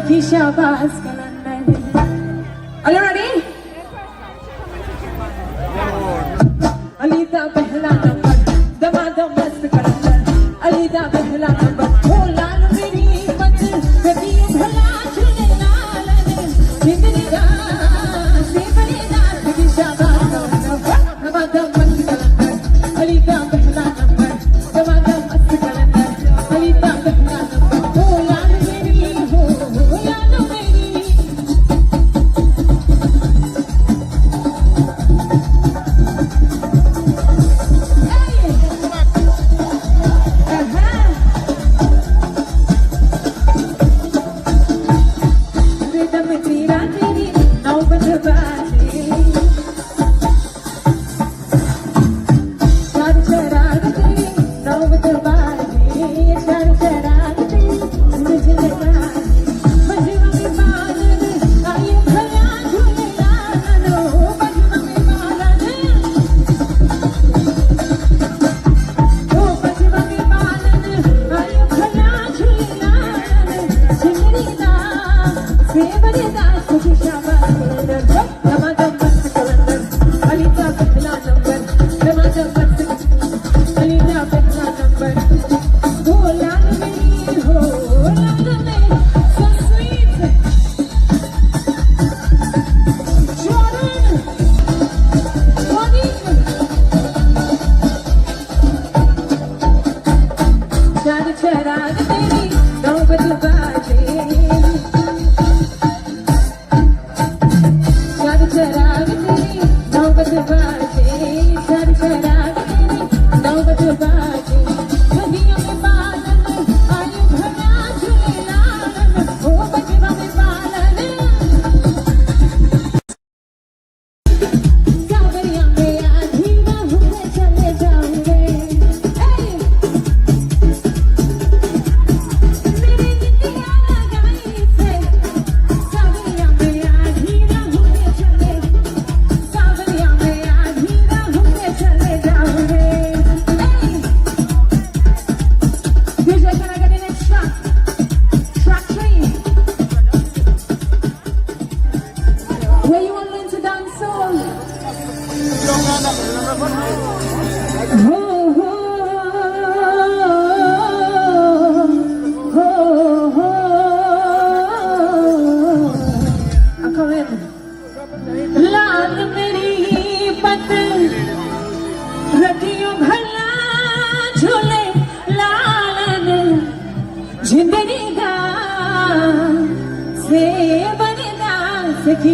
Shabazz Kalandar. Are you ready? Alida pehla number, damadam mast kalandar. Alida pehla number, oh laal meri mat, kadi bhala chune laal, zindagi da se bade naat ki Shabazz Kalandar. Damadam mast kalandar. Alida pehla number, damadam mast kalandar. Alida pehla number, oh laal meri ho laal meri.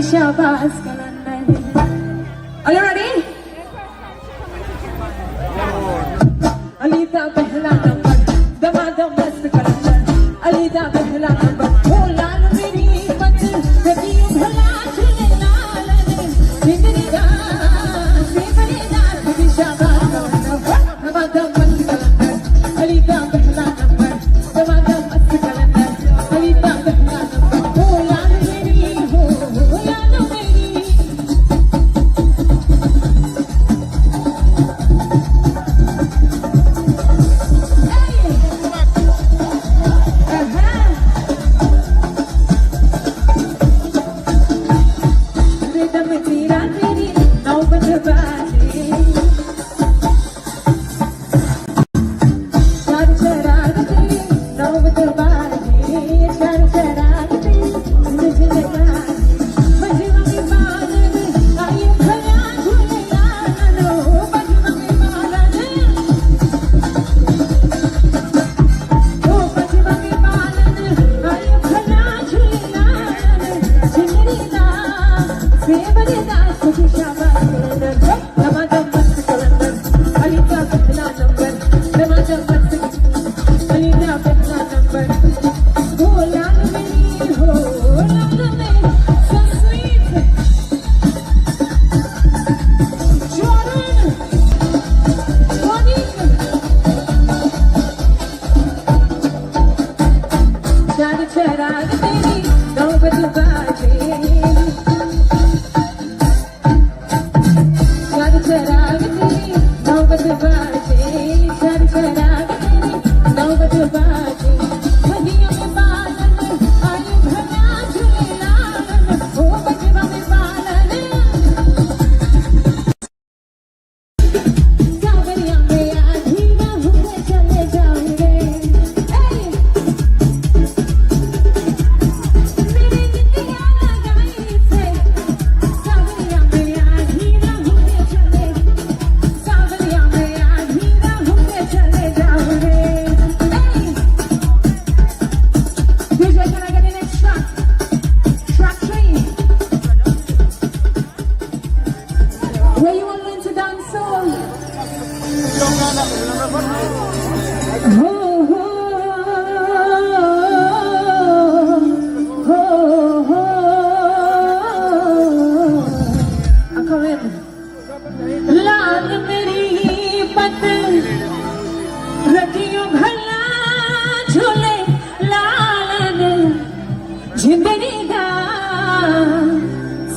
Shabazz Kalandar. Are you ready? Alida pehla number, damadam mast kalandar. Alida pehla number, oh laal meri mat, kadi bhala chune laal, zindagi da se bade naat ki Shabazz Kalandar. Damadam mast kalandar. Alida pehla number, damadam mast kalandar. Alida pehla number, oh laal meri ho laal meri.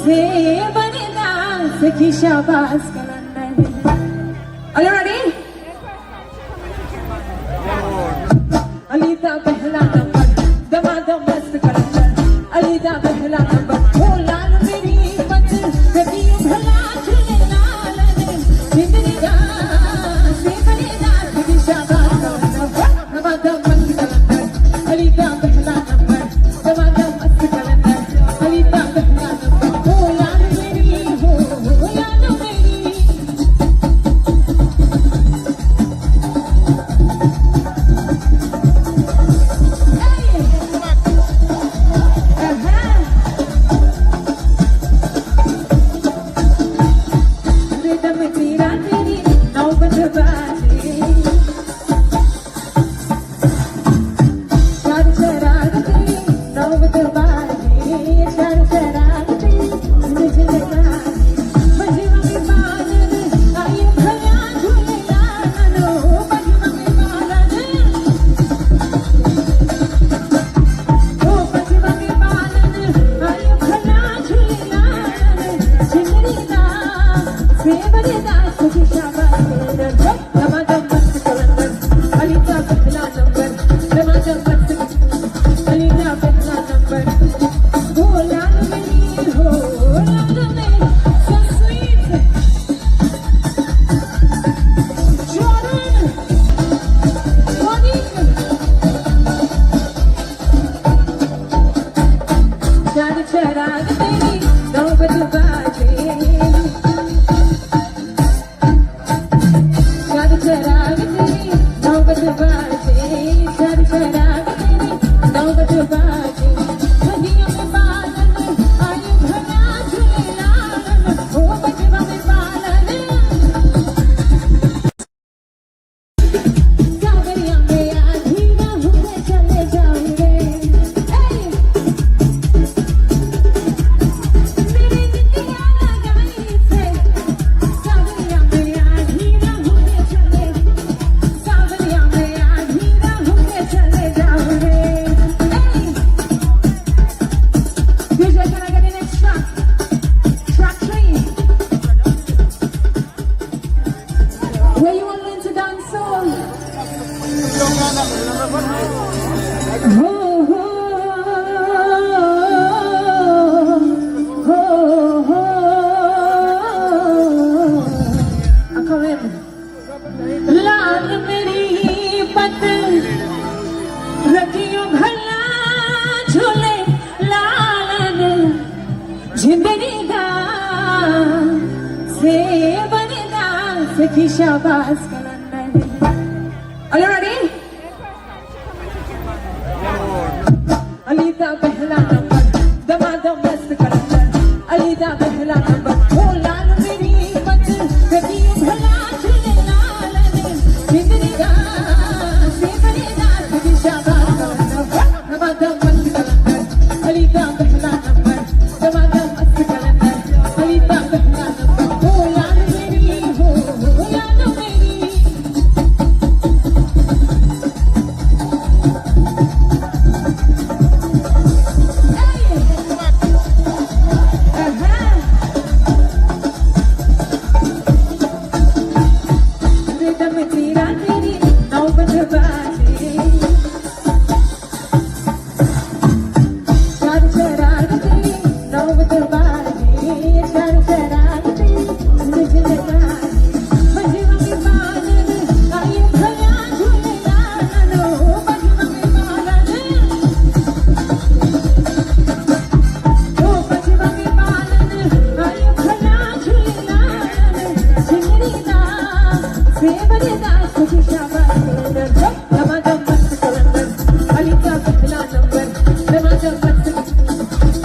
से बनेदा सखी शाबाश कलंदर Are you ready? Alida पहला number दमादम मस्त कलंदर अलीदा पहला number ओ लाल मेरी मत कभी भला चले लाल जिंदगी का से बनेदा सखी शाबाश कलंदर दमादम मस्त कलंदर अलीदा पहला नंबर दमादम मस्त कलंदर अलीदा पहला नंबर ओ लाल मेरी हो लाल मेरी रिदम तेरा तेरी नौबत बाजे चार चराग तेरी नौबत बाजे चार चराग तेरी मुझे लगा बजवा में बादल आए भला झूले लालो बजवा में बादल ओ बजवा में बादल आए भला झूले लालो जिंदगी का से बनेदा सखी शाबाश कलंदर दमादम मस्त कलंदर अलीदा पहला नंबर दमादम मस्त अलीदा पहला नंबर हो लाल मेरी हो लाल मेरी so sweet Jordan Monique चार चराग तेरी नौबत बाजे चार चराग तेरी नौबत बाजे चार चराग तेरी नौबत बाजे नदियों में बादल आए भला झूले लाल ओ बजवा में बादल सावरिया में आधी राहों में चले जाऊं रे मेरी नितिया लगाई से सावरिया में आधी राहों में चले सावरिया में आधी राहों में चले जाऊं रे DJ, can I get the next track? Track 3. Where you want to learn to dance soul? Ho, ho, ho, ho. I'm coming. लाल मेरी पत रखियो भला झूले लाल जिंदगी का से बनेदा सखी शाबाश कलंदर Are you ready? अलीदा पहला नंबर दमादम मस्त कलंदर अलीदा पहला नंबर ओ लाल मेरी मत कभी भला चले लाल जिंदगी का से बनेदा सखी शाबाश कलंदर दमादम मस्त कलंदर अलीदा पहला नंबर दमादम मस्त कलंदर अलीदा पहला नंबर ओ लाल मेरी हो लाल मेरी रिदम तेरा तेरी नौबत बाजे चार चराग तेरी नौबत बाजे चार चराग तेरी मुझे लगा बजवा में बादल आए भला झूले लालो बजवा में बादल ओ बजवा में बादल आए भला झूले लालो जिंदगी का से बनेदा सखी शाबाश कलंदर दमादम मस्त कलंदर अलीदा पहला नंबर दमादम मस्त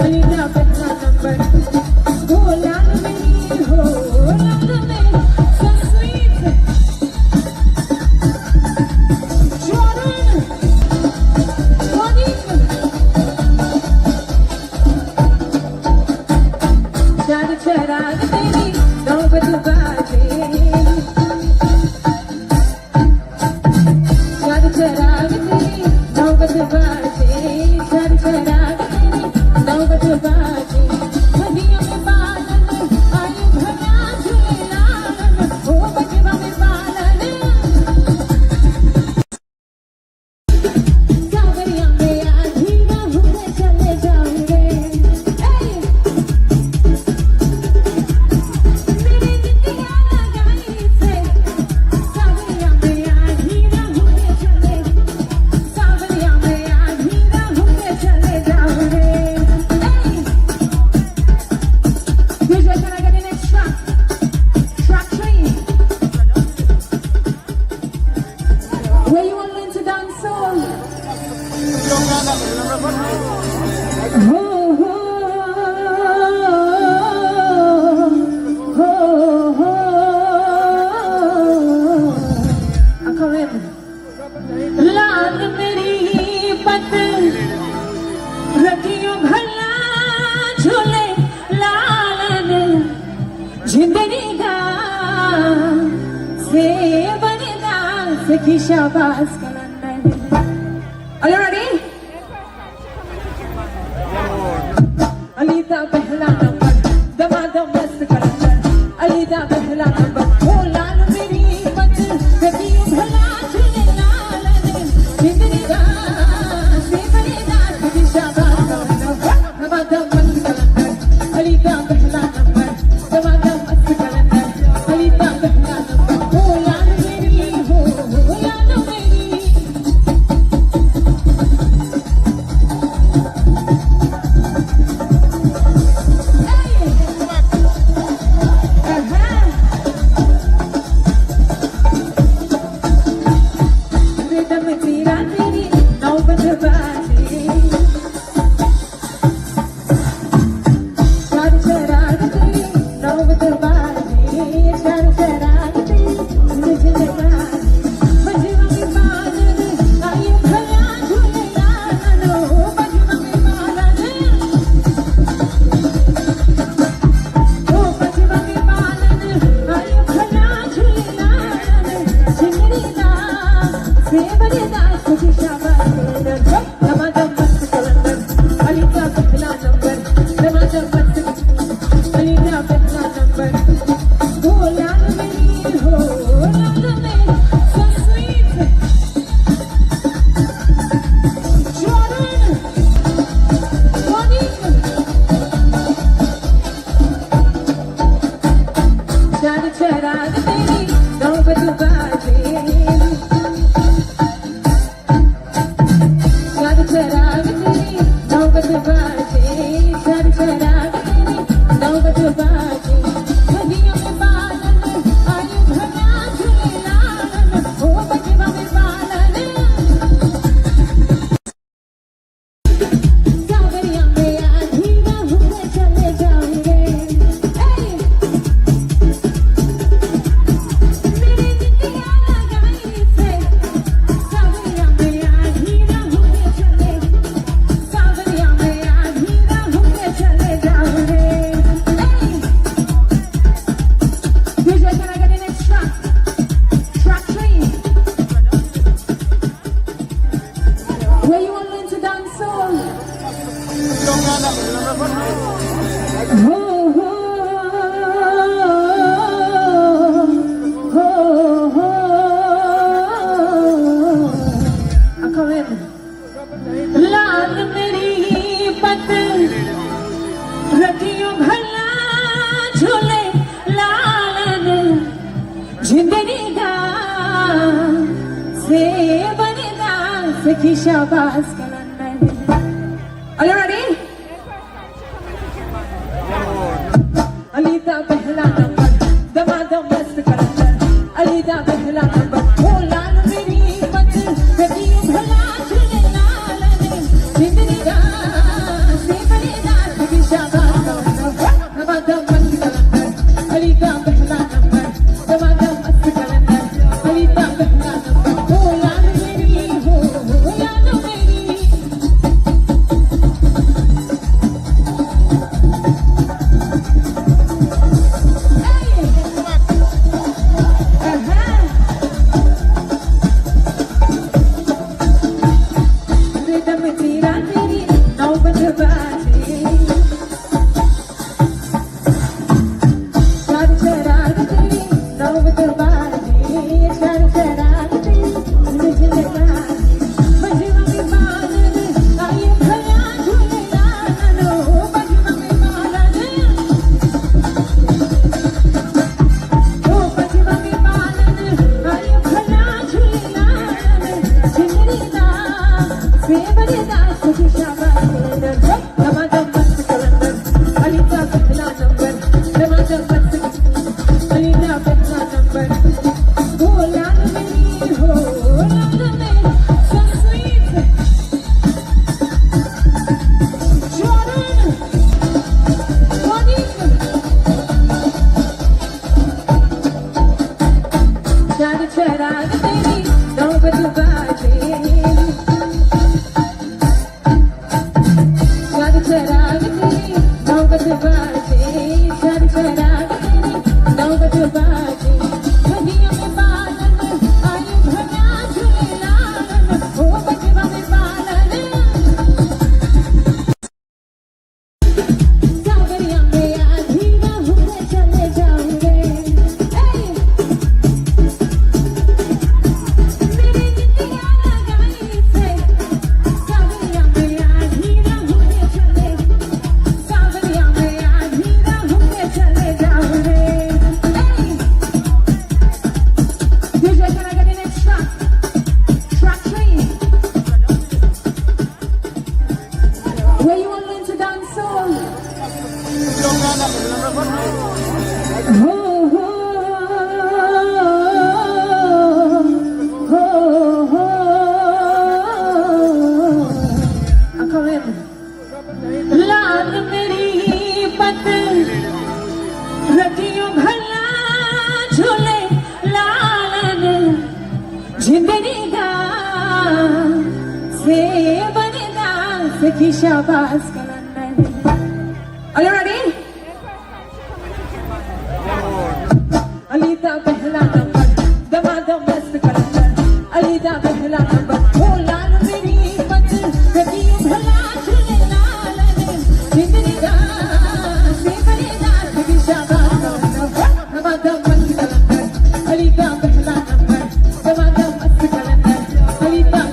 अलीदा पहला नंबर हो लाल मेरी हो लाल मेरी so sweet Jordan Monique चार चराग तेरी नौबत बाजे चार चराग तेरी नौबत बाजे चार चराग तेरी नौबत बाजे नदियों में जिंदगी का से बनेगा सखी शाबाश कलंदर Are you ready? अलीदा पहला नंबर दमादम मस्त कलंदर अलीदा पहला नंबर ओ लाल मेरी मत कभी भला चले लाल जिंदगी का से बनेगा सखी शाबाश कलंदर दमादम मस्त कलंदर अलीदा पहला नंबर दमादम मस्त कलंदर अलीदा पहला नंबर ओ लाल मेरी हो लाल मेरी रिदम तेरा तेरी नौबत बाजे चार चराग तेरी नौबत बाजे चार चराग तेरी मुझे लगा बजवा में बादल आए भला झूले लालो बजवा में बादल ओ बजवा में बादल आए भला झूले लालो जिंदगी का से बनेगा सखी शाबाश कलंदर दमादम मस्त कलंदर अलीदा पहला नंबर दमादम मस्त अलीदा पहला नंबर हो लाल मेरी हो लाल मेरी so sweet Jordan Monique चार चराग तेरी नौबत बाजे चार चराग तेरी नौबत बाजे चार चराग तेरी नौबत बाजे नदियों में बादल आए भला झूले लाल ओ बजवा में बादल सावरिया में आधी राहों में चले जाऊंगे मेरी नितिया लगाई से सावरिया में आधी राहों में चले सावरिया में आधी राहों में चले जाऊंगे DJ, can I get the next track? Track 3. Where you want to learn to dance soul? Oh, oh, oh, oh. I'm coming. लाल मेरी पत रखियो भला झूले लाल जिंदगी का से बनेगा सखी शाबाश कलंदर Are you ready? अलीदा पहला नंबर दमादम मस्त कलंदर अलीदा पहला नंबर ओ लाल मेरी मत कभी भला चले लाल जिंदगी का से बनेगा सखी शाबाश कलंदर दमादम मस्त कलंदर अलीदा पहला नंबर दमादम मस्त कलंदर अलीदा पहला नंबर ओ लाल मेरी हो लाल मेरी रिदम तेरा तेरी नौबत बाजे चार चराग सखी शाबाश कलंदर। Are you ready? अलीदा पहला नंबर दमादम मस्त कलंदर। अलीदा पहला नंबर ओ लाल मेरी पत कभी भला चले लालन जिंदगी का से बनेगा सखी शाबाश कलंदर। दमादम मस्त कलंदर अलीदा पहला नंबर दमादम मस्त कलंदर। अलीदा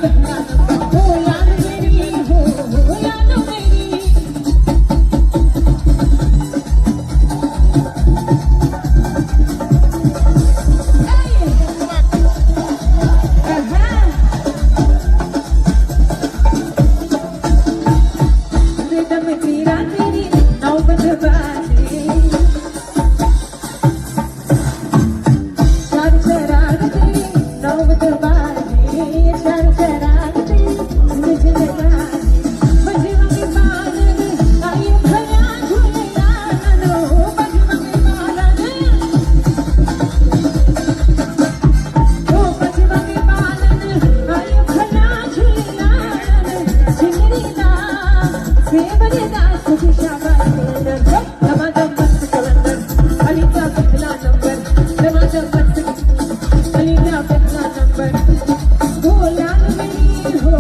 पहला नंबर ओ लाल मेरी हो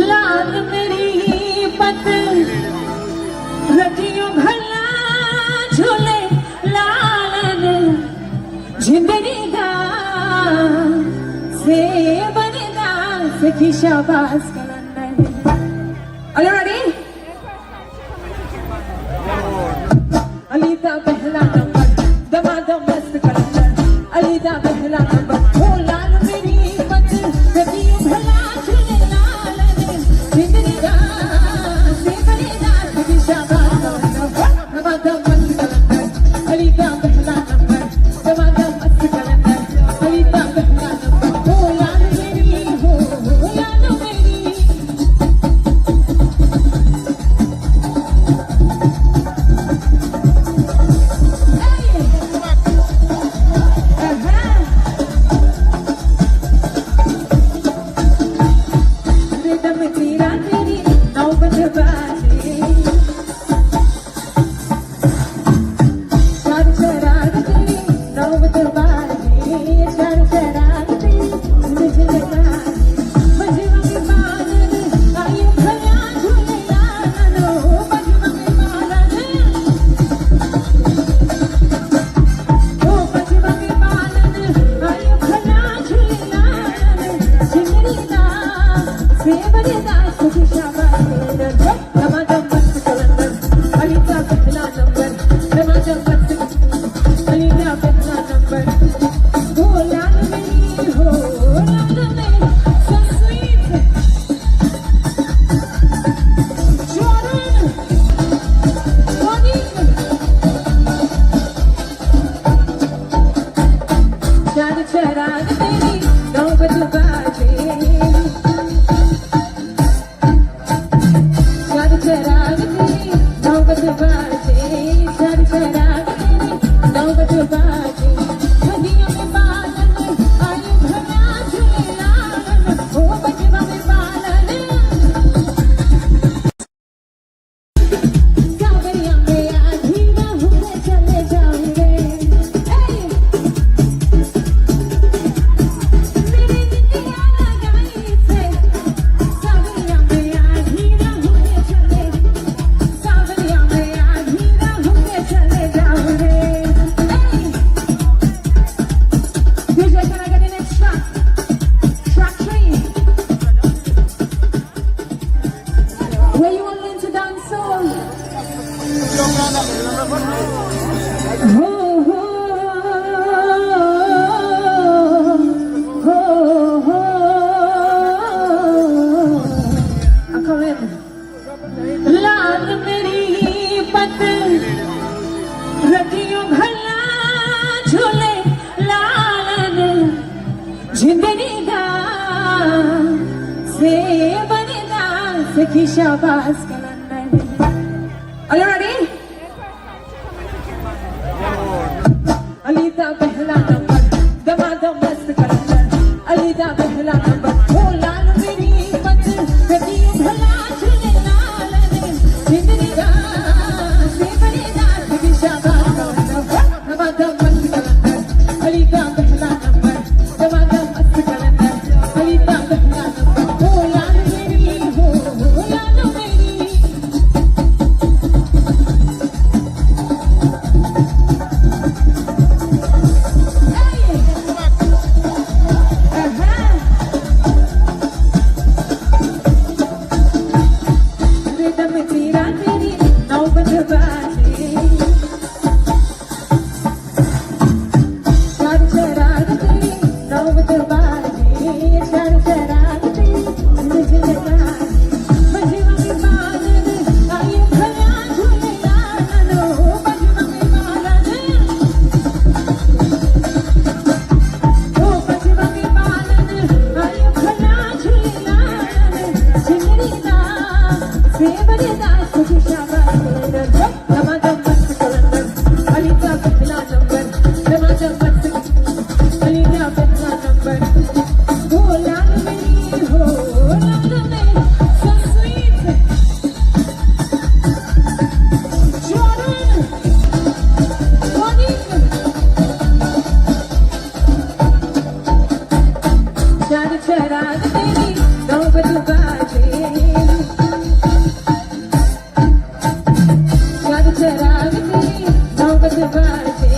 लाल मेरी सखी शाबाश कलंदर। Are you ready? अलीदा पहला नंबर दमादम मस्त कलंदर। अलीदा पहला नंबर ओ लाल मेरी पत कभी भला चले लालन जिंदगी का से बनेगा सखी शाबाश कलंदर। दमादम मस्त कलंदर अलीदा पहला नंबर दमादम मस्त कलंदर। अलीदा पहला नंबर ओ लाल मेरी हो लाल मेरी Where you want learn to dance on? Oh, oh, oh, oh. I'm coming. लाल मेरी पत रतियों भला झूले लालन जिंदगी दा से बनेदा से की शाबाश कलंदर. Are you ready? अलीदा पहला नंबर दमादम मस्त कलंदर. अलीदा पहला नंबर ओ लाल मेरी पत रतियों भला झूले लालन जिंदगी दा से बनेदा से की शाबाश कलंदर. दमादम मस्त कलंदर. अलीदा पहला नंबर दमादम मस्त कलंदर. अलीदा पहला नंबर ओ लाल मेरी हो लाल मेरी. रिदम तेरा तेरी नौबत बाजे चार चराग तेरी नौबत बाजे चार चराग तेरी मुझे लगा बजवा में बादल आये भला झूले लालो बजवा में बादल ओ बजवा में बादल आये भला झूले लालो जिंदगी दा से बनेदा से की शाबाश कलंदर. दमादम मस्त कलंदर. अलीदा पहला नंबर दमादम मस्त अलीदा पहला नंबर हो लाल मेरी हो लाल मेरी. So sweet. Jordan. Morning. चार चराग तेरी नौबत बाजे चार चराग तेरी नौबत बाजे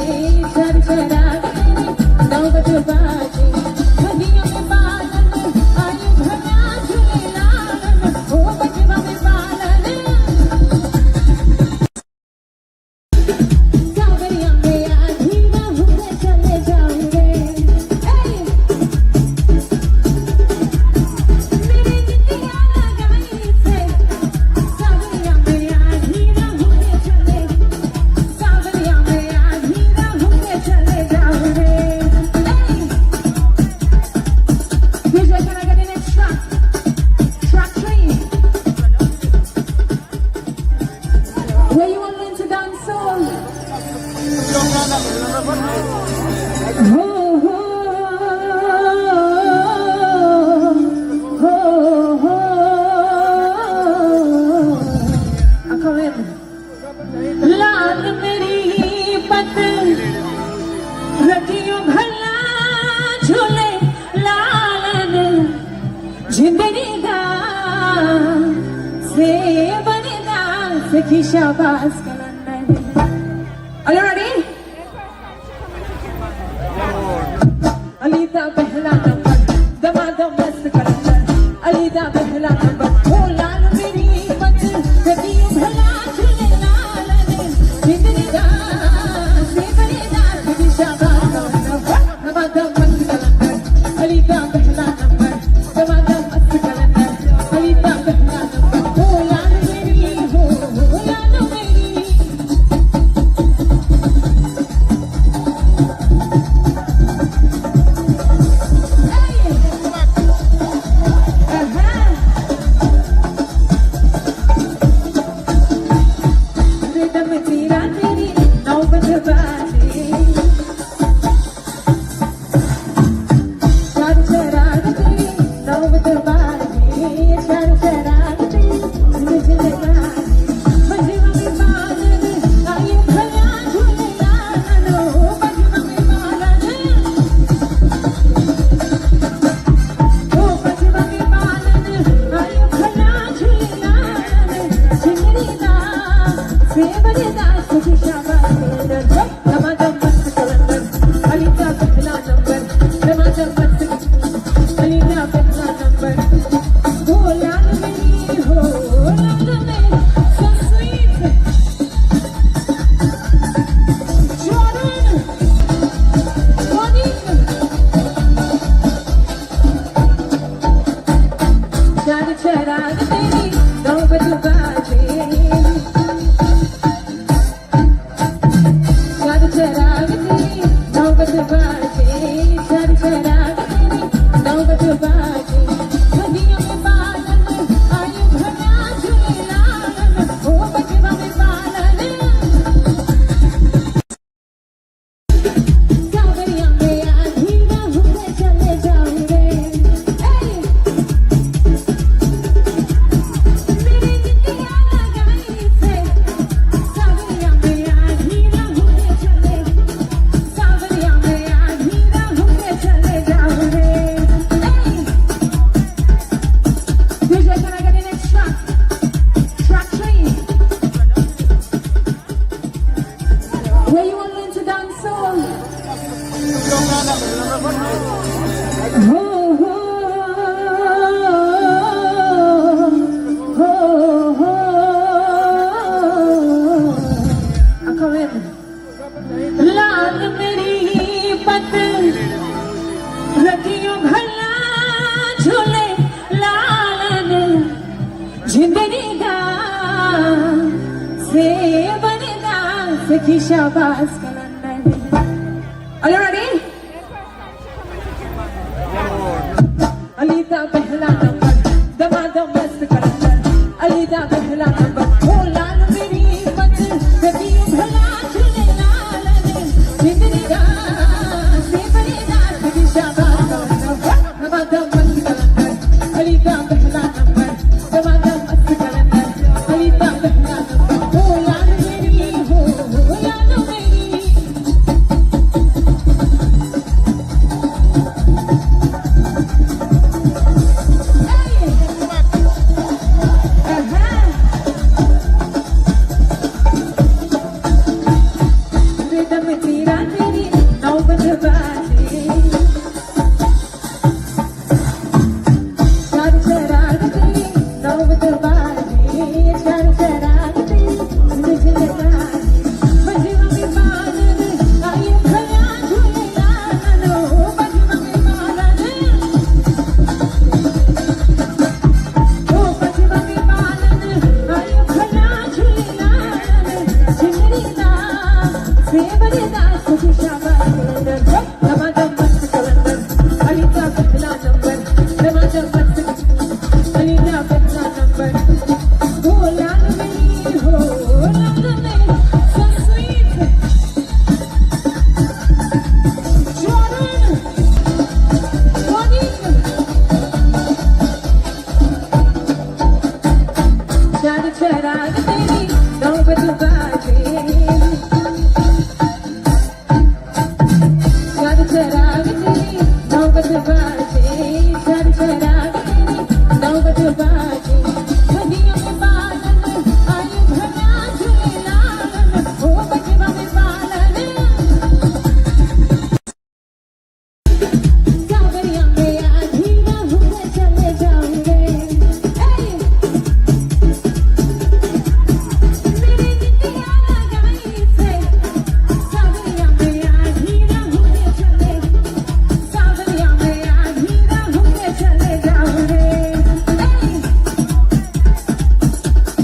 चार चराग तेरी नौबत बाजे नदियों में बादल आए भला झूले लालन ओ बजवा में बादल सावरिया में आधी राहों में चले जाऊंगे. मेरे जितिया लगाई से सावरिया में आधी राहों में चले सावरिया में आधी राहों में चले जाऊंगे. DJ, can I get the next track? Track 3. Where you want learn to dance on? Oh, oh, oh, oh. I'm coming. लाल मेरी पत रतियों भला झूले लालन जिंदगी दा से बनेदा से की शाबाश कलंदर. Are you ready? अलीदा पहला नंबर दमादम मस्त कलंदर. अलीदा पहला नंबर ओ लाल मेरी पत रतियों भला झूले लालन जिंदगी दा से बनेदा से की शाबाश कलंदर. दमादम मस्त कलंदर. अलीदा पहला नंबर दमादम मस्त कलंदर. अलीदा पहला नंबर ओ लाल मेरी हो लाल मेरी. नौबत बाजे चार चराग तेरी नौबत बाजे चार चराग तेरी नौबत बाजे नदियों में बादल आयु भरा झूले लालन ओ बजवा में बालन सावरिया में आधी राहों में चले जाऊंगे मेरी नितिया लगाई से सावरिया में आधी राहों में चले सावरिया में आधी राहों में चले जाऊंगे DJ, can I get the next track? Track 3. Where you want to learn to dance soul? Oh, oh, oh, oh. I'm coming. लाल मेरी पत रखियो भला झूले लालन जिंदगी दा से बनदा सखी शाबाश कलंदर Are you ready? अलीदा पहला नंबर दमादम मस्त कलंदर अलीदा पहला नंबर ओ लाल मेरी पत रखियो भला झूले लालन जिंदगी दा से बनदा सखी शाबाश कलंदर दमादम मस्त कलंदर अलीदा पहला नंबर दमादम मस्त कलंदर अलीदा पहला नंबर ओ लाल मेरी हो लाल मेरी रिदम तेरा तेरी नौबत बाजे चार चराग तेरी नौबत बाजे चार चराग तेरी मुझे लगाजे बजवा में बादल आयु भरा झूले लालन ओ बजवा में बादल ओ बजवा में बादल आयु भरा झूले लालन जिंदगी दा से बनदा सखी शाबाश कलंदर दमादम मस्त कलंदर अलीदा पहला नंबर दमादम मस्त अलीदा पहला नंबर ओ लाल मेरी हो लाल मेरी so sweet Jordan Monique चार चराग तेरी नौबत बाजे चार चराग तेरी नौबत बाजे चार चराग तेरी नौबत बाजे नदियों में बादल आयु भरा झूले लालन ओ बजवा में बालन सावरिया में आधी राहों में चले जाऊंगे मेरी नितिया लगाई से सावरिया में आधी राहों में चले सावरिया में आधी राहों में चले जाऊंगे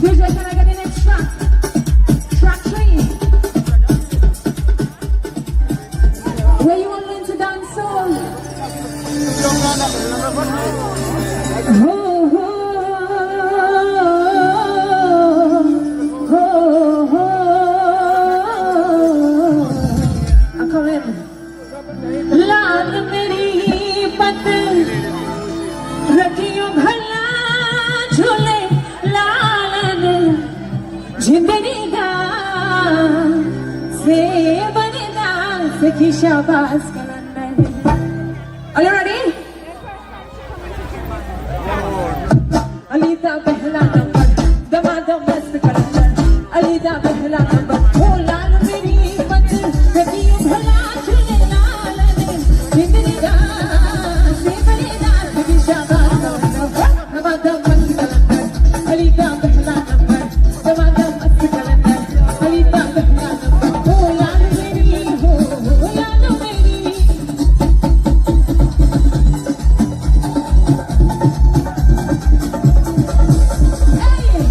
DJ, can I get the next track? Track 3. Where you want to learn to dance soul? Oh, oh, oh, oh, oh. I'm coming. लाल मेरी पत रखियो भला झूले लालन जिंदगी दा से बनदा सखी शाबाश कलंदर Are you ready? अलीदा पहला नंबर दमादम मस्त कलंदर अलीदा पहला नंबर ओ लाल मेरी पत रखियो भला झूले लालन जिंदगी दा से बनदा सखी शाबाश कलंदर दमादम मस्त कलंदर अलीदा पहला नंबर दमादम मस्त कलंदर अलीदा पहला नंबर ओ लाल मेरी हो लाल मेरी Hey!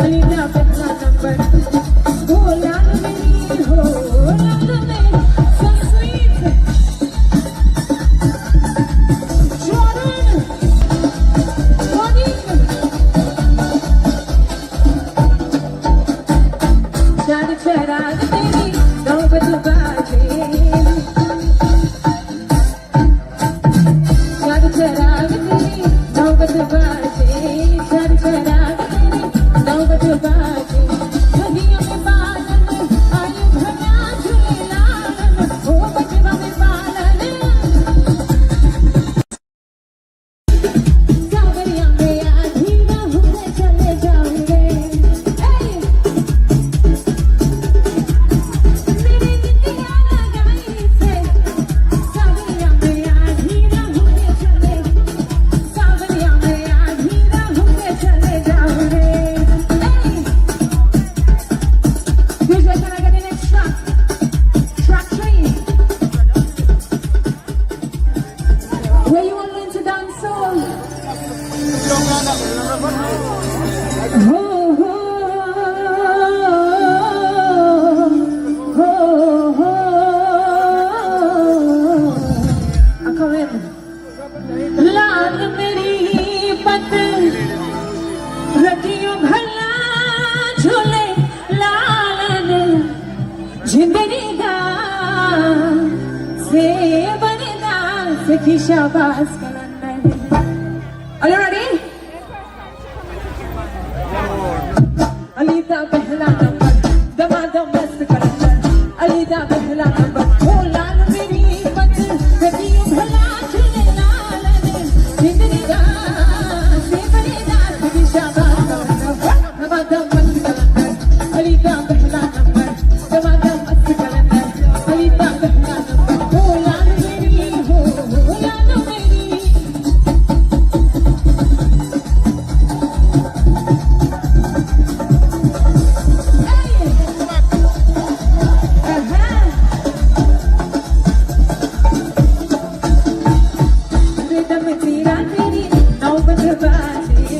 अली दा पहला नंबर ओ लाल मेरी हो लाल मेरी so sweet Jordan Monique Shadi Chirag तेरी नौबत बाजे Shadi Chirag तेरी नौबत बाजे Shadi Chirag तेरी नौबत बाजे धनिया में बालन आयु भला झूले लालन ओ बजवा में बालन सावरिया में आधी राहों में चले जाऊंगे मेरी नितिया लगाई से सावरिया में आधी राहों में चले सावरिया में आधी राहों में चले जाऊंगे DJ, can I get the next track? Track 3. Where you want to learn to dance soul? Oh, oh, oh, oh. I come in. लाल मेरी पत रतियों भला झूले लालन जिंदगी दा से बनदा सखी शाबाश kiln Are you ready? Ali दा पहला नंबर दमादम मस्त कलंदर अली दा पहला नंबर ओ लाल मेरी पत रतियों भला झूले लालन जिंदगी दा से बनदा सखी शाबाश कलन दमादम मस्त कलंदर अली दा पहला नंबर दमादम मस्त कलंदर अली दा पहला नंबर ओ लाल मेरी हो लाल मेरी रिदम तेरा तेरी नौबत बाजे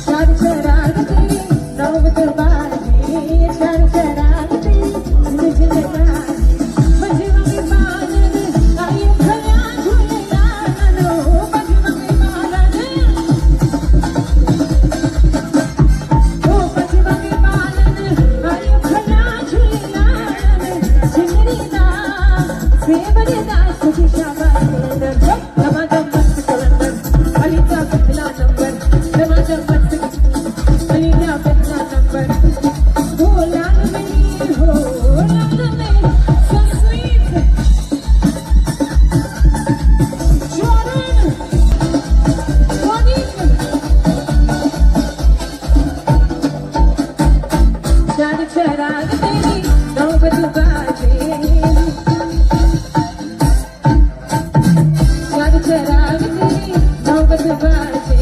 चार चराग तेरी नौबत बाजे चार चराग तेरी मुझे बाजे बजवा में बालन आयु भला झूले लालन ओ बजवा में बालन ओ बजवा में बालन आयु भला झूले लालन जिंदगी दा से बनदा सखी शाबाश कलंदर दमादम मस्त कलंदर अली दा पहला नंबर दमादम मस्त अली दा पहला नंबर ओ लाल मेरी हो लाल मेरी so sweet Jordan Monique Shadi Chirag तेरी नौबत बाजे Shadi Chirag तेरी नौबत बाजे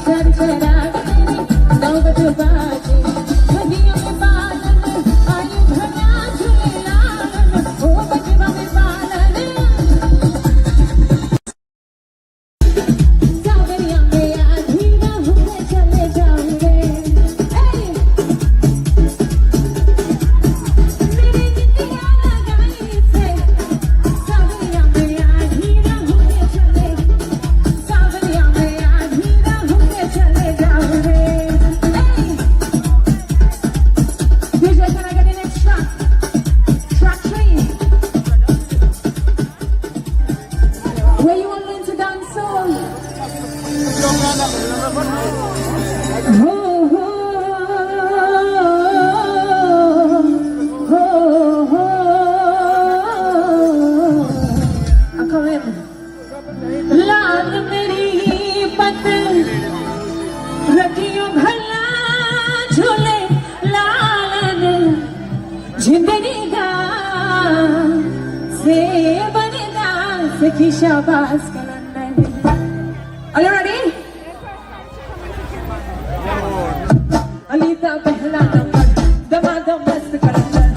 Shadi Chirag तेरी नौबत बाजे धनिया में बालन आयु भला झूले लालन ओ बजवा में बालन सावरिया में आधी राहों में चले जाऊंगे मेरी नितिया लगाई से सावरिया में आधी राहों में चले सावरिया में आधी राहों में चले जाऊंगे DJ, can I get the next track? Track 3. Where you want to learn to dance soul? Oh, oh, oh, oh, oh. I come in. लाल मेरी पत रतियों भला झूले लालन जिंदगी दा से बनदा सखी शाबाश कलंदर Are you ready? अली दा पहला नंबर दमादम मस्त कलंदर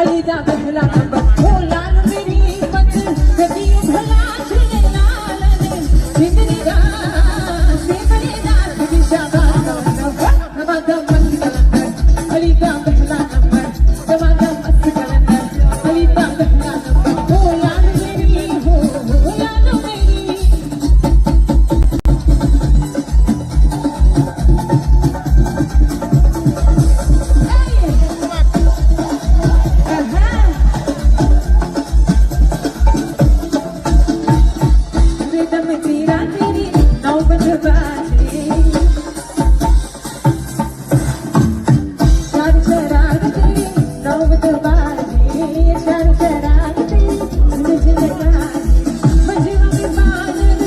अली दा पहला नंबर ओ लाल मेरी पत रतियों भला झूले लालन जिंदगी दा से बनदा शाबाश दमादम मस्त कलंदर अली दा पहला नंबर दमादम मस्त कलंदर अली दा पहला नंबर हो याद मेरी हो याद मेरी रिदम तेरा तेरी नौबत बाजे चार चराग तेरी नौबत बाजे चार चराग तेरी मुझे लगा बजवा में बादल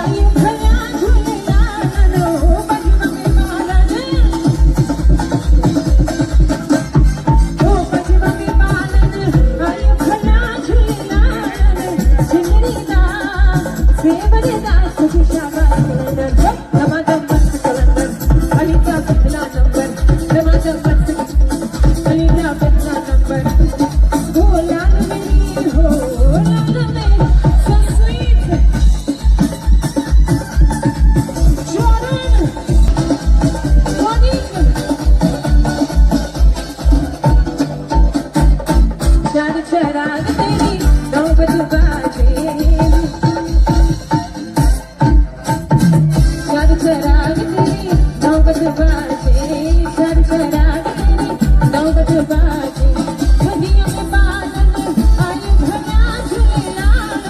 आई भला झूले लालो बजवा में बादल ओ बजवा में बादल आई भला झूले लालो जिंदगी दा सेवरेदा सखी शाबाश कलंदर दमादम मस्त कलंदर अली दा पहला नंबर दमादम मस्त अली दा पहला नंबर हो लाल मेरी हो लाल मेरी so sweet Jordan Monique चार चराग तेरी नौबत बाजे चार चराग तेरी नौबत बाजे चार चराग तेरी नौबत बाजे नदियों में बादल आए भला झूले लाल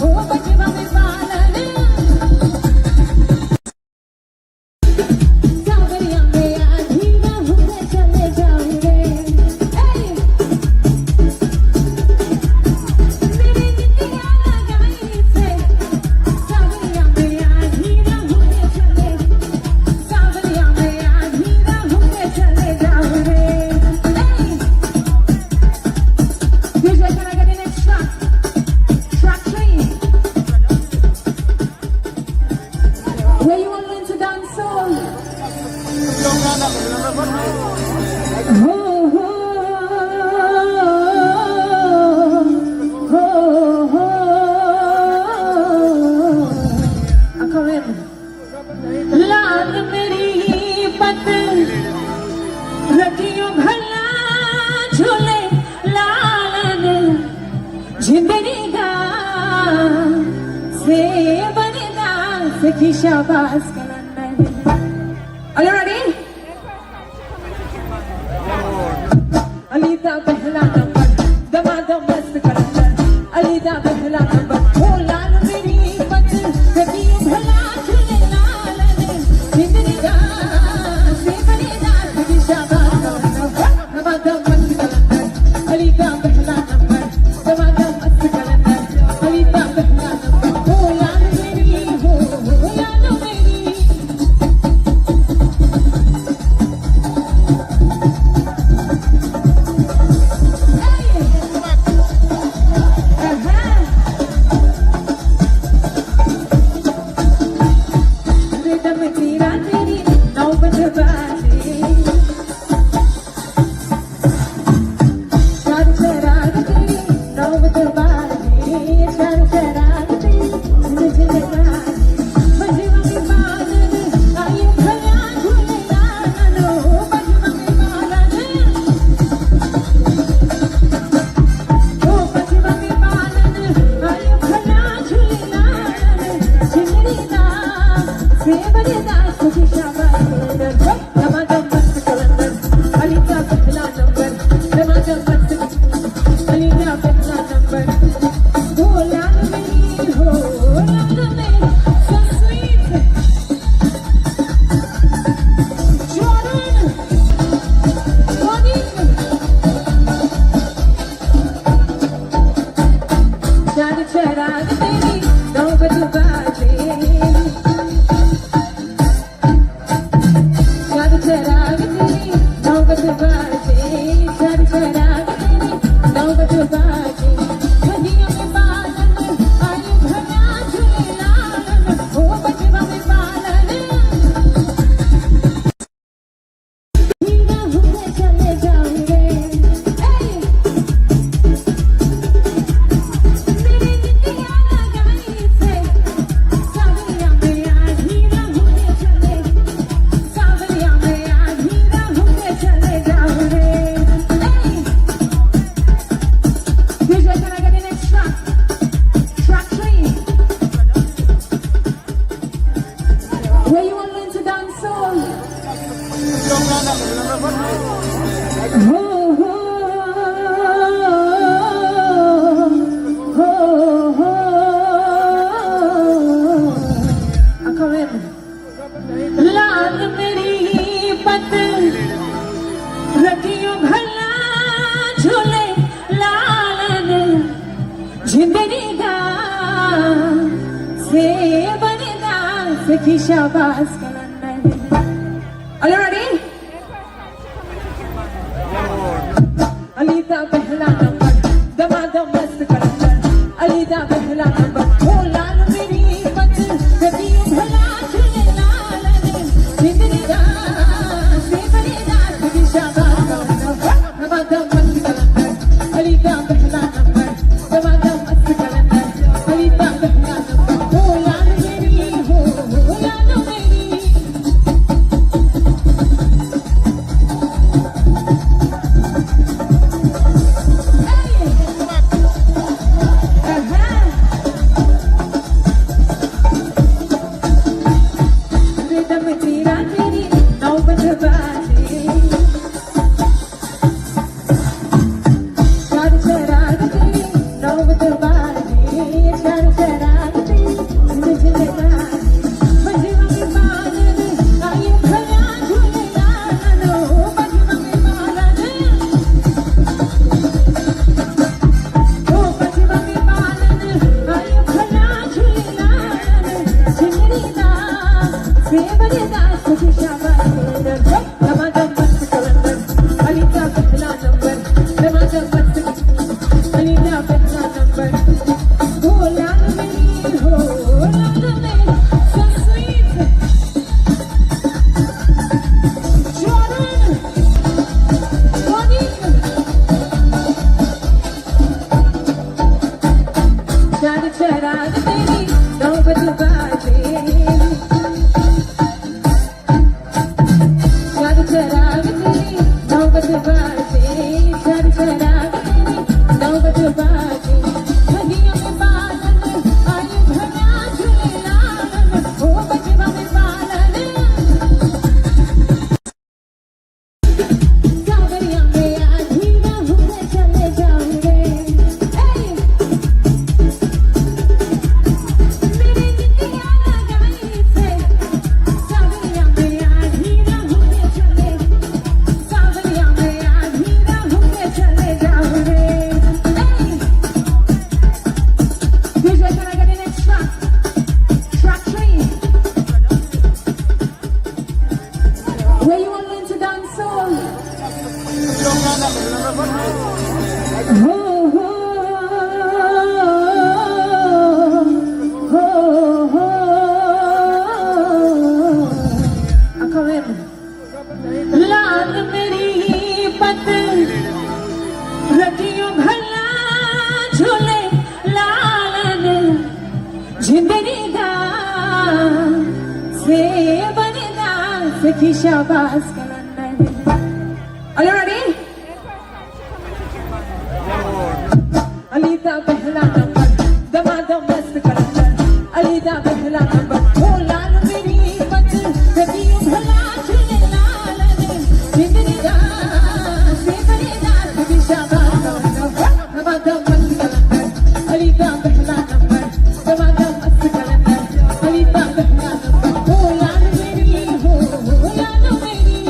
हो बजवा में बादल सावरिया में आधी राहों में चले जाऊं रे मेरी जिंदगियां लगाई से सावरिया में आधी राहों में चले सावरिया में आधी राहों में चले जाऊं रे DJ, can I get the next track? Track 3. Where you want to learn to dance soul? Ho, ho, ho, ho. I'm coming. लाल मेरी पत रखियो भला झूले लाल जिंदगी दा से बनेदा सखी शाबाश कलंदर Are you ready? अली दा पहला नंबर दमादम मस्त कलंदर अली दा पहला नंबर हो लाल मेरी पत रखियो भला झूले लाल जिंदगी दा से बनेदा सखी शाबाश दमादम मस्त कलंदर अली दा पहला नंबर दमादम मस्त कलंदर अली दा पहला नंबर हो याद मेरी हो याद मेरी लाल मेरी पत रखियो भला झूले लालन जिंदगी दा से बनदा सखी शाबाश कलंदर। Are you ready? अली दा पहला नंबर दमादम मस्त कलंदर। अली दा पहला नंबर ओ लाल मेरी पत रखियो भला झूले लालन जिंदगी दा से बनदा सखी शाबाश कलंदर। दमादम मस्त कलंदर। अली दा पहला नंबर दमादम मस्त कलंदर। अली दा पहला नंबर ओ लाल मेरी हो लाल मेरी। रिदम तेरा तेरी नौबत बाजे चार चराग तेरी नौबत बाजे चार चराग तेरी मुझे बाजे बजवा में बालन आयु भला झूले लालो बजवा में बालन ओ बजवा में बालन आयु भला झूले लालो जिंदगी दा से बनदा सखी शाबाश कलंदर। दमादम मस्त कलंदर। अली दा पहला नंबर दमादम मस्त। अली दा पहला नंबर ओ लाल मेरी हो लाल मेरी। So sweet Jordan Monique चार चराग तेरी नौबत बाजे चार चराग तेरी नौबत बाजे चार चराग तेरी नौबत बाजे नदियों में बादल आयु भला झूले लालन ओ बजवा में बालन सावरिया में आधी राहों में चले जाऊंगे। मेरी जिंदगियां लगाई से सावरिया में आधी राहों में चले सावरिया में आधी राहों में चले जाऊंगे। DJ, can I get the next track? Track 3. Where you want to learn to dance soul? Ho, ho, ho, ho. Come in. लाल मेरी पत रखियो भला झूले लालन जिंदगी दा से बनदा सखी शाबाश कलंदर। Are you ready? अली दा पहला नंबर दमादम मस्त कलंदर। अली दा पहला नंबर ओ लाल मेरी पत रखियो भला झूले लालन जिंदगी दा से बनदा सखी शाबाश कलंदर। दमादम मस्त कलंदर। अली दा पहला नंबर दमादम मस्त कलंदर। अली दा पहला नंबर ओ लाल मेरी हो लाल मेरी।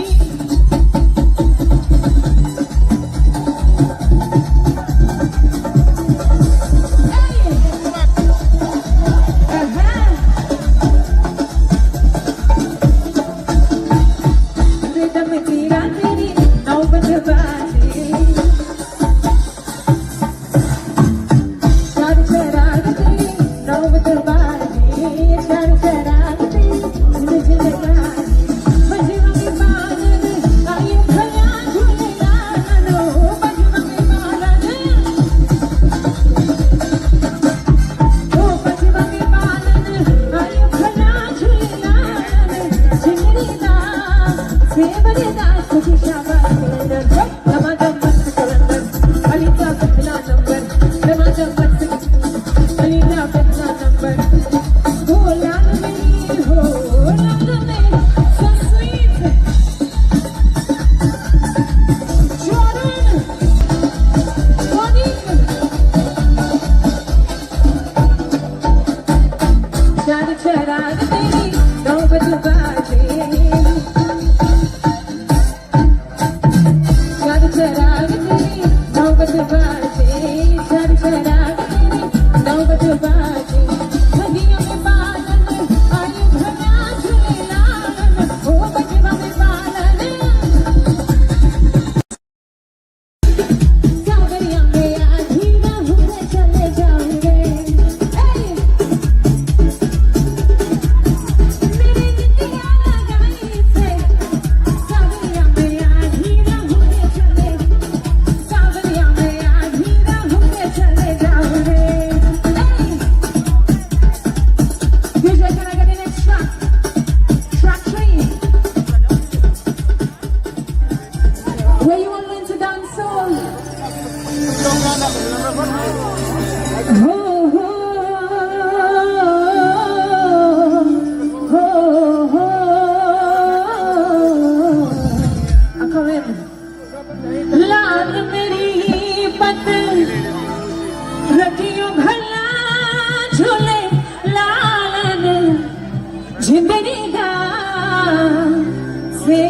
रिदम तेरा तेरी नौबत बाजे चार चराग तेरी नौबत बाजे चार चराग तेरी मुझे बाजे बजवा में बालन आयु भला झूले लालो बजवा में बालन ओ बजवा में बालन आयु भला झूले लालन जिंदगी दा से बनदा सखी शाबाश कलंदर। दमादम मस्त कलंदर। अली दा पहला नंबर दमादम मस्त। अली दा पहला नंबर ओ लाल मेरी हो लाल मेरी। So sweet से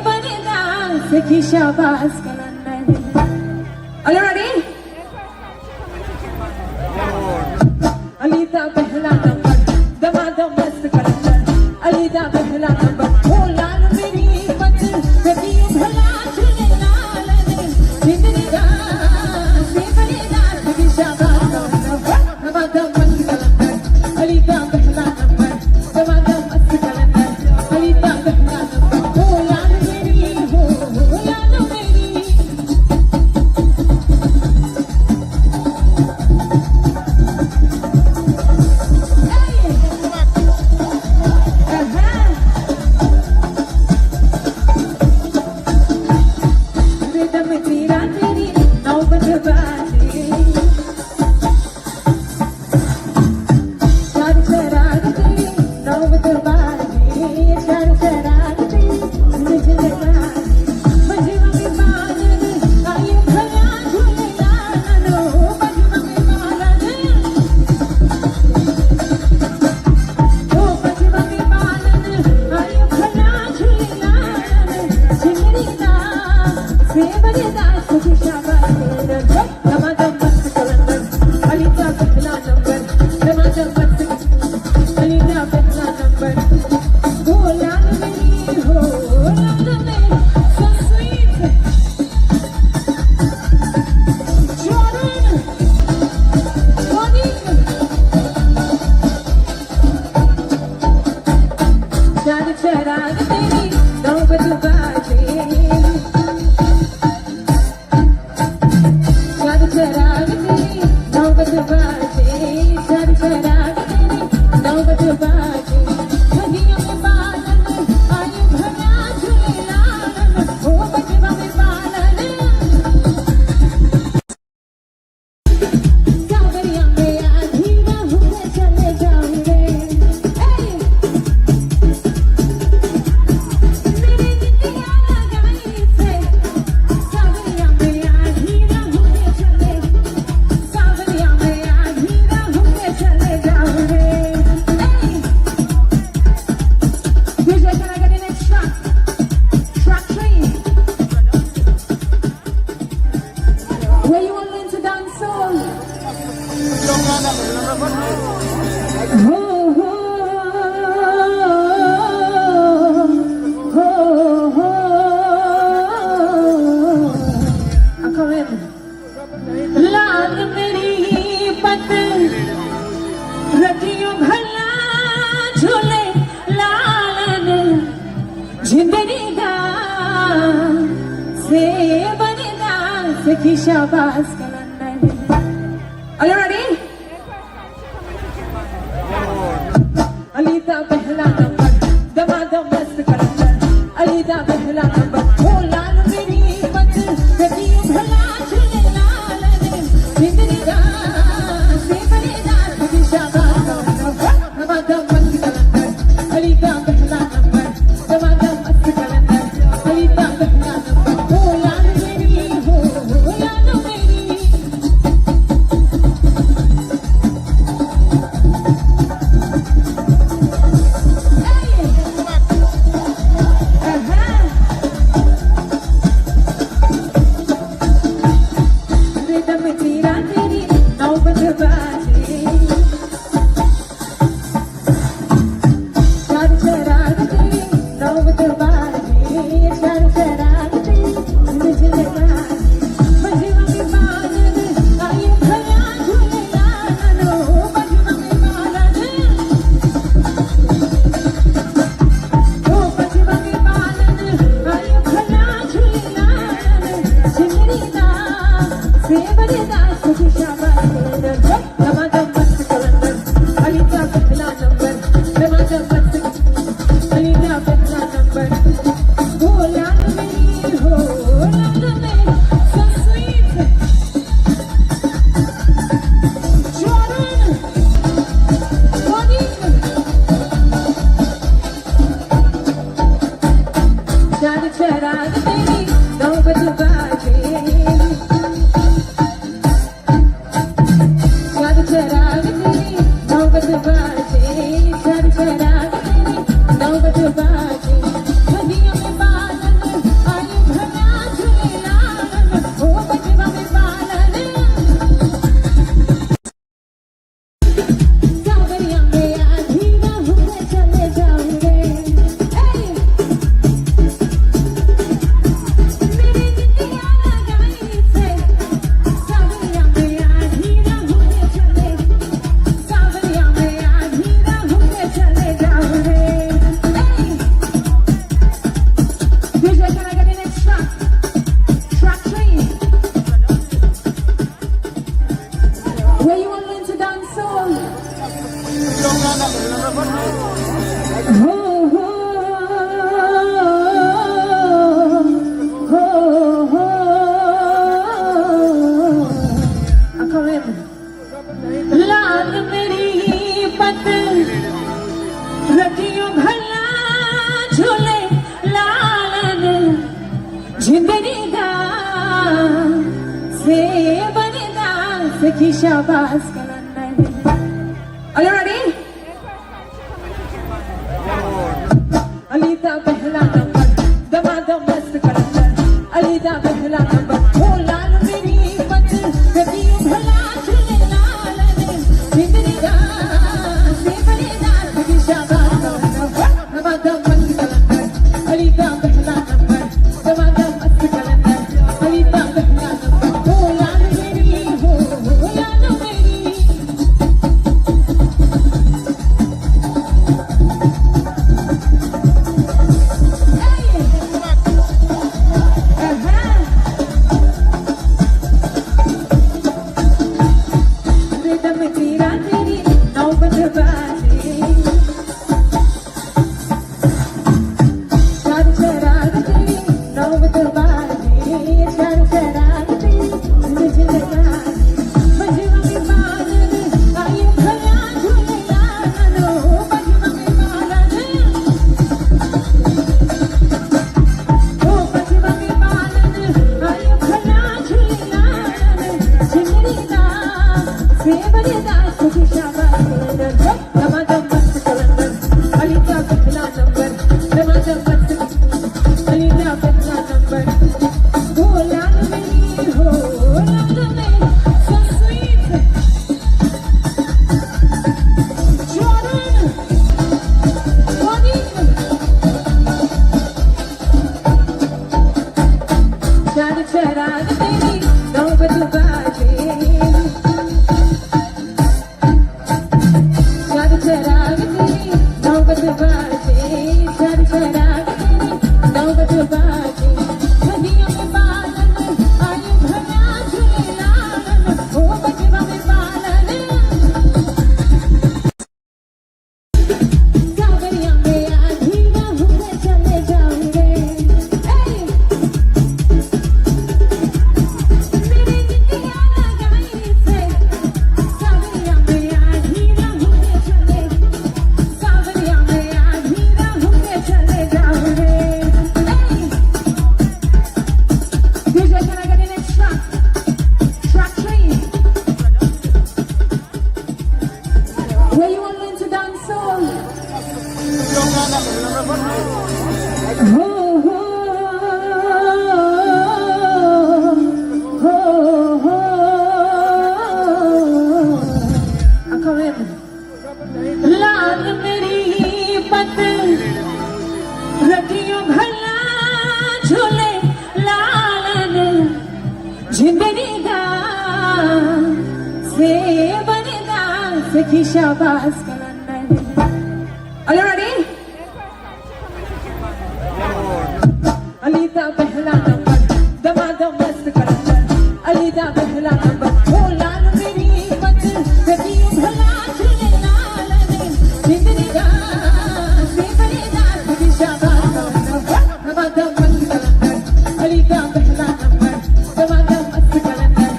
बनेदार से की शाबाश कलंदर Are you ready? अलीदा पहला नंबर दमादम मस्त कलंदर अलीदा पहला नंबर ओ लाल मेरी मत कभी भला चले लाल ने जिंदगी का से बनेदार से की शाबाश कलंदर दमादम मस्त कलंदर अलीदा पहला नंबर दमादम मस्त कलंदर अलीदा पहला नंबर ओ लाल मेरी हो लाल मेरी लाल मेरी पत रखियो भला झूले लालन जिंदगी दा से बनेदार से की शाबाश कलंदर Are you ready? अलीदा पहला नंबर दमादम मस्त कलंदर अलीदा पहला नंबर ओ लाल मेरी मत कभी भला चले लाल ने जिंदगी का से बनेदार से की शाबाश कलंदर दमादम मस्त कलंदर अलीदा पहला नंबर दमादम मस्त कलंदर अलीदा पहला नंबर ओ लाल मेरी हो लाल मेरी Nobody जिंदगी दा से बनेदा सखी शाबाश कलंदर Are you ready? अलीदा पहला नंबर दमादम मस्त कलंदर अलीदा पहला नंबर ओ लाल मेरी मत कभी भला चले लाल ने जिंदगी दा से बनेदा सखी शाबाश कलंदर दमादम मस्त कलंदर अलीदा पहला नंबर दमादम मस्त कलंदर अलीदा पहला नंबर ओ लाल मेरी हो लाल मेरी लाल मेरी पत रतियों भला झूले लालन जिंदगी दा से बनेदा सखी शाबाश कलंदर Are you ready? अलीदा पहला नंबर दमादम मस्त कलंदर अलीदा पहला नंबर ओ लाल मेरी पत रतियों भला झूले लालन जिंदगी दा से बनेदा सखी शाबाश कलंदर दमादम मस्त कलंदर अलीदा पहला नंबर दमादम मस्त कलंदर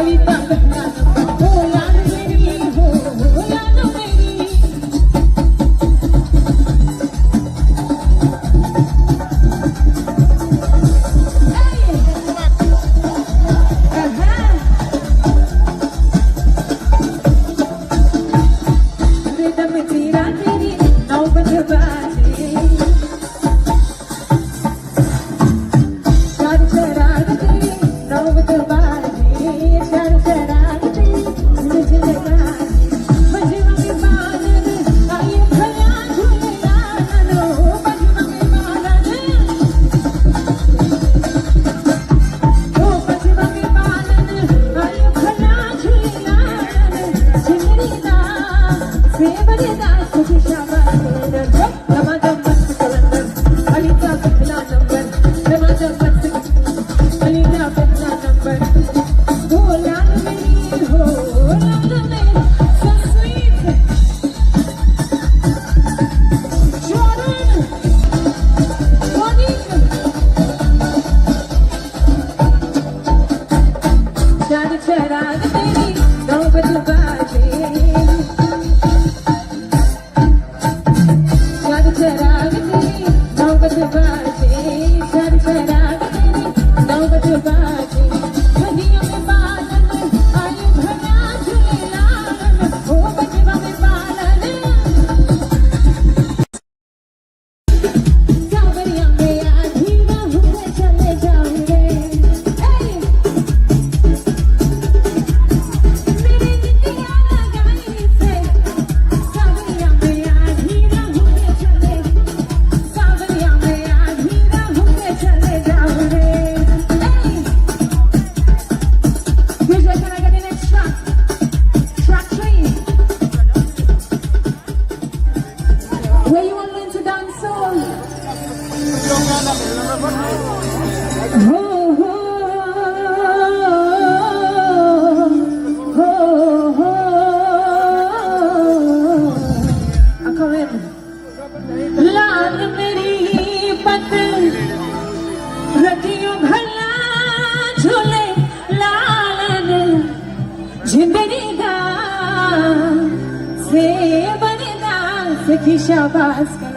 अलीदा पहला नंबर ओ लाल मेरी हो लाल मेरी चराग तेरी नौबत बाजे चर चराग तेरी हो हो हो हो लाल मेरी पत रखियो भला झूले लालन जिंदगी दा से बनदा सखी शाबाश कर